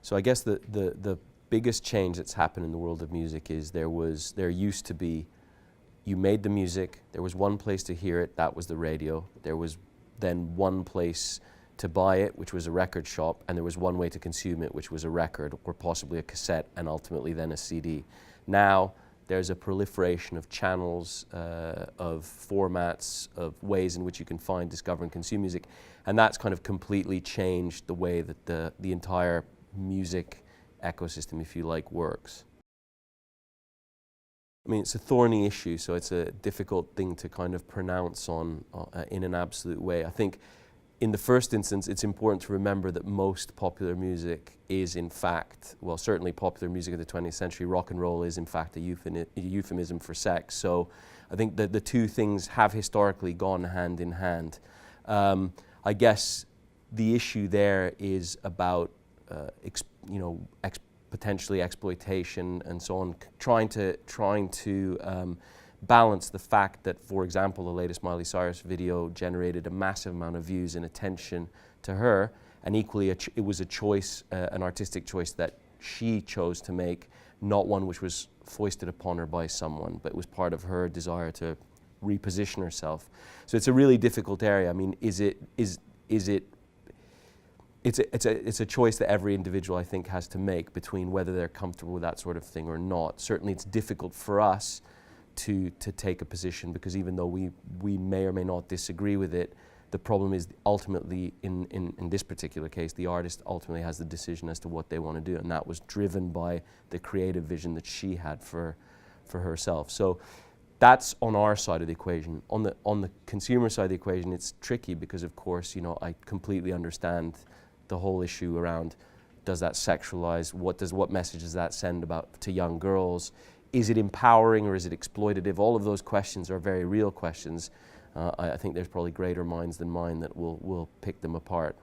So I guess the biggest change that's happened in the world of music is there used to be, you made the music, there was one place to hear it, that was the radio. There was then one place to buy it, which was a record shop, and there was one way to consume it, which was a record, or possibly a cassette, and ultimately then a CD. Now, there's a proliferation of channels, of formats, of ways in which you can find, discover, and consume music, and that's kind of completely changed the way that the entire music ecosystem, if you like, works. I mean, it's a thorny issue, so it's a difficult thing to kind of pronounce on in an absolute way. I think in the first instance, it's important to remember that most popular music is in fact, well, certainly popular music of the 20th century, rock and roll is in fact a euphemism for sex. So I think that the two things have historically gone hand in hand. I guess the issue there is about, potentially exploitation and so on, trying to balance the fact that, for example, the latest Miley Cyrus video generated a massive amount of views and attention to her, and equally it was a choice, an artistic choice that she chose to make, not one which was foisted upon her by someone, but it was part of her desire to reposition herself. So it's a really difficult area. I mean, it's a choice that every individual, I think, has to make between whether they're comfortable with that sort of thing or not. Certainly it's difficult for us to take a position, because even though we may or may not disagree with it, the problem is ultimately, in this particular case, the artist ultimately has the decision as to what they want to do, and that was driven by the creative vision that she had for herself. So that's on our side of the equation. On the consumer side of the equation, it's tricky because, of course, I completely understand the whole issue around, does that sexualize? What message does that send to young girls? Is it empowering or is it exploitative? All of those questions are very real questions. I think there's probably greater minds than mine that will pick them apart.